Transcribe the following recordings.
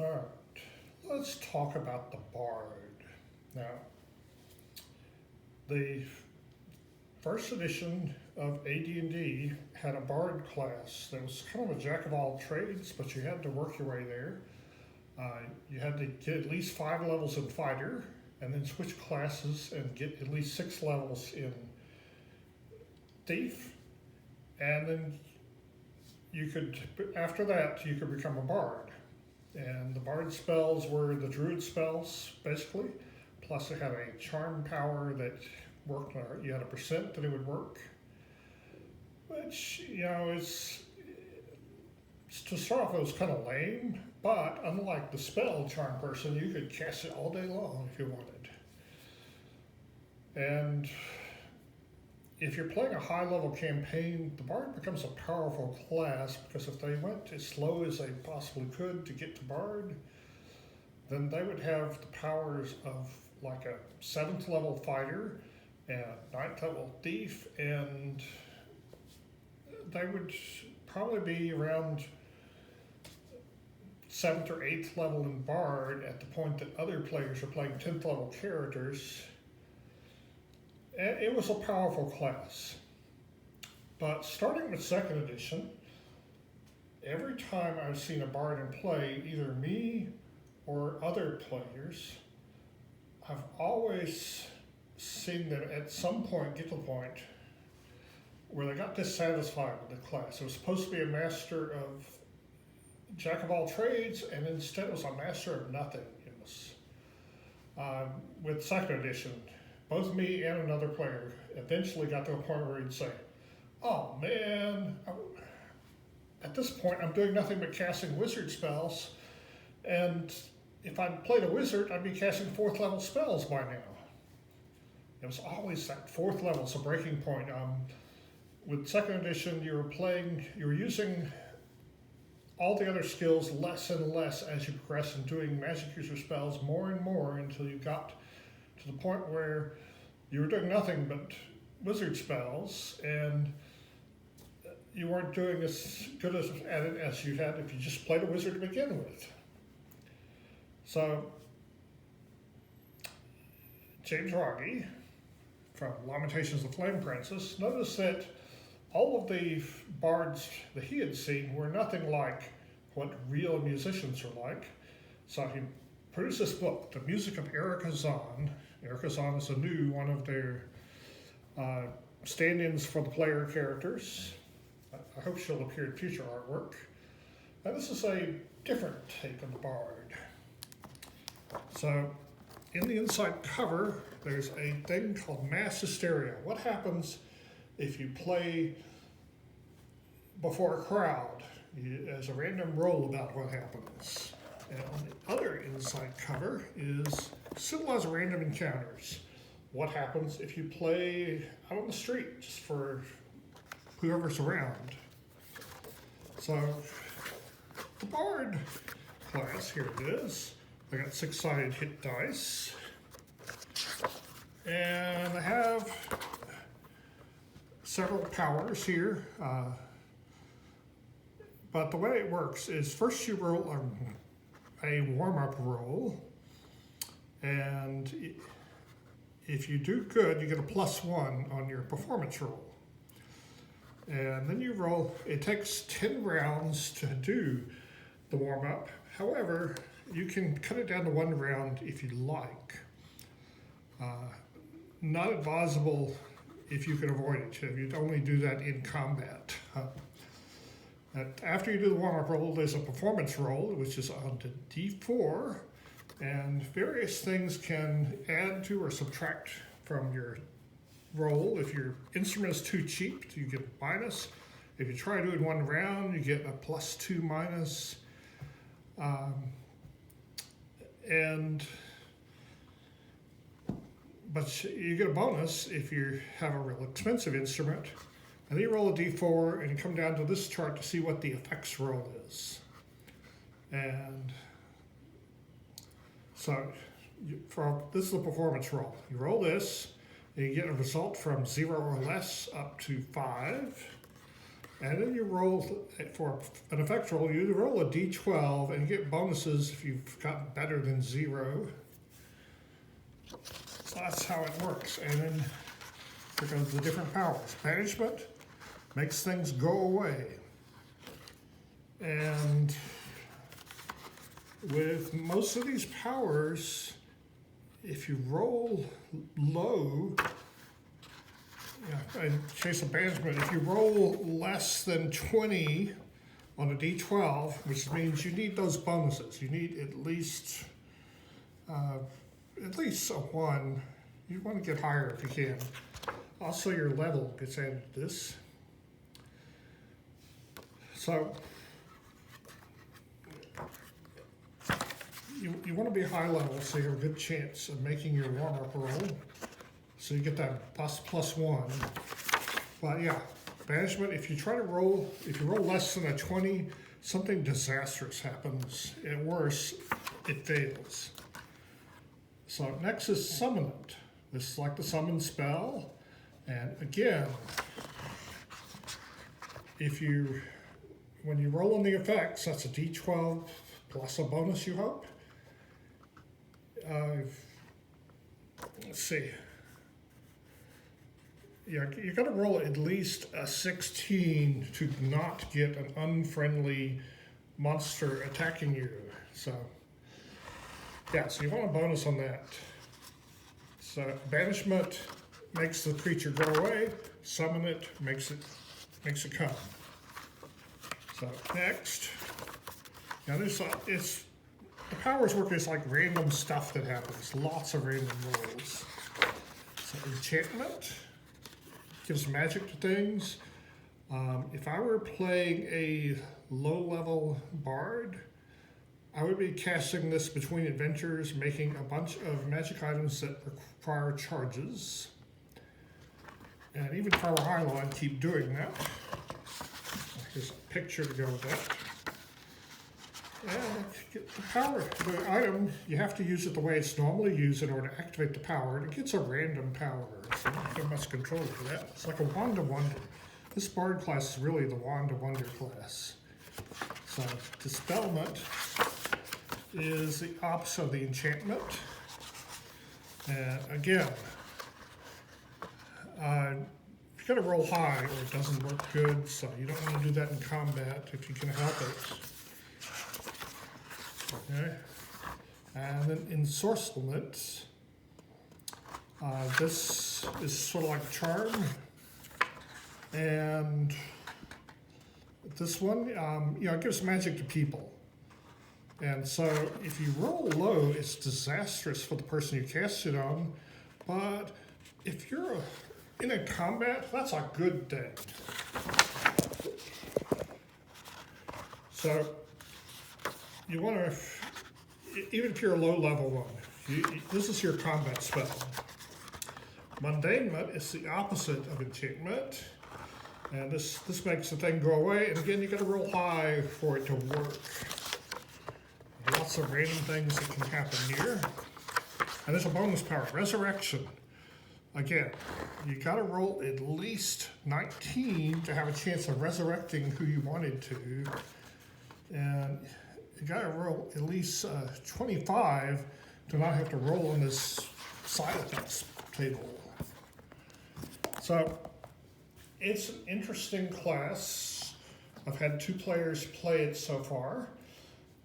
All right, let's talk about the bard. Now, the first edition of AD&D had a bard class that was kind of a jack of all trades, but you had to work your way there. You had to get at least 5 levels in fighter, and then switch classes and get at least 6 levels in thief, and then after that, you could become a bard. And the bard spells were the druid spells, basically. Plus, it had a charm power that worked, you had a percent that it would work. Which, to start off, it was kind of lame. But unlike the spell charm person, you could cast it all day long if you wanted. And if you're playing a high-level campaign, the bard becomes a powerful class, because if they went as slow as they possibly could to get to bard, then they would have the powers of like a 7th level fighter and a 9th level thief, and they would probably be around 7th or 8th level in bard at the point that other players are playing 10th level characters. And it was a powerful class. But starting with 2nd edition, every time I've seen a bard in play, either me or other players, I've always seen them at some point get to the point where they got dissatisfied with the class. It was supposed to be a master of jack of all trades, and instead it was a master of nothing. It was, with 2nd edition, both me and another player eventually got to a point where he'd say, "Oh man, at this point I'm doing nothing but casting wizard spells, and if I'd played a wizard, I'd be casting 4th level spells by now." It was always that 4th level, it's a breaking point. With 2nd edition, you were using all the other skills less and less as you progress, and doing magic user spells more and more until you got to the point where you were doing nothing but wizard spells, and you weren't doing as good at it as you had if you just played a wizard to begin with. So, James Raggi from Lamentations of the Flame Princess noticed that all of the bards that he had seen were nothing like what real musicians are like. So he produced this book, The Music of Ericha Zann. Ericha Zann is one of their stand-ins for the player characters. I hope she'll appear in future artwork. And this is a different take on the bard. So, in the inside cover, there's a thing called mass hysteria. What happens if you play before a crowd? There's a random roll about what happens. And on the other inside cover is civilized random encounters. What happens if you play out on the street, just for whoever's around? So, the bard class, here it is. I got 6-sided hit dice. And I have several powers here. But the way it works is first you roll a warm-up roll, and if you do good, you get a +1 on your performance roll. And then you roll, it takes 10 rounds to do the warm-up. However, you can cut it down to 1 round if you like. Not advisable if you can avoid it. You'd only do that in combat. After you do the warm-up roll, there's a performance roll, which is on to D4, and various things can add to or subtract from your roll. If your instrument is too cheap, you get a minus. If you try to do it in 1 round, you get a +2 minus. But you get a bonus if you have a real expensive instrument. And then you roll a d4 and you come down to this chart to see what the effects roll is. And so this is the performance roll. You roll this, and you get a result from 0 or less up to 5. And then you roll, for an effect roll, you roll a d12 and you get bonuses if you've gotten better than 0. So that's how it works. And then here goes the different powers. Banishment makes things go away. And with most of these powers, if you roll low, in case of banishment, if you roll less than 20 on a d12, which means you need those bonuses, you need at least a 1. You want to get higher if you can. Also, your level gets added to this. So you want to be high level so you have a good chance of making your warm-up roll. So you get that +1. But yeah, banishment, if you roll less than a 20, something disastrous happens. At worst, it fails. So next is Summonant. This is like the summon spell. And again, when you roll on the effects, that's a d12 plus a bonus, you hope. Let's see. You got to roll at least a 16 to not get an unfriendly monster attacking you. So, yeah, so you want a bonus on that. So, banishment makes the creature go away. Summon it makes it come. So next, now the powers work as like random stuff that happens. Lots of random rolls. So enchantment gives magic to things. If I were playing a low-level bard, I would be casting this between adventures, making a bunch of magic items that require charges. And even if I were high-level, I'd keep doing that. Here's a picture to go with that. And the item, you have to use it the way it's normally used in order to activate the power, and it gets a random power, so you don't have much control over that. It's like a Wand of Wonder. This Bard class is really the Wand of Wonder class. So, Dispelment is the opposite of the enchantment. And again, you gotta roll high or it doesn't work good, so you don't want to do that in combat if you can help it. Okay. And then Ensorcement, this is sort of like a charm. And this one, it gives magic to people. And so if you roll low, it's disastrous for the person you cast it on. But if you're in a combat, that's a good thing. So you want to, even if you're a low level one, this is your combat spell. Mundanement is the opposite of enchantment. And this makes the thing go away. And again, you got to roll high for it to work. Lots of random things that can happen here. And there's a bonus power, Resurrection. Again, you got to roll at least 19 to have a chance of resurrecting who you wanted to. And you got to roll at least 25 to not have to roll on this side effects table. So it's an interesting class. I've had 2 players play it so far,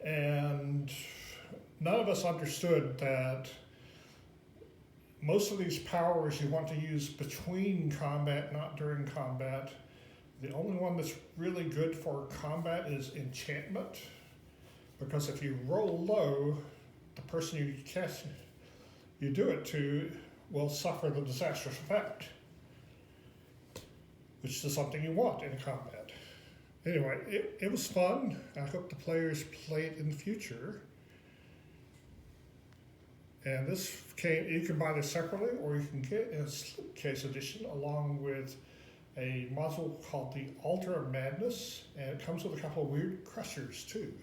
and none of us understood that most of these powers you want to use between combat, not during combat. The only one that's really good for combat is enchantment, because if you roll low, the person you do it to will suffer the disastrous effect, which is something you want in combat. Anyway, it was fun. I hope the players play it in the future. And this you can buy this separately, or you can get in a slipcase edition along with a module called the Altar of Madness, and it comes with a couple of weird crushers too.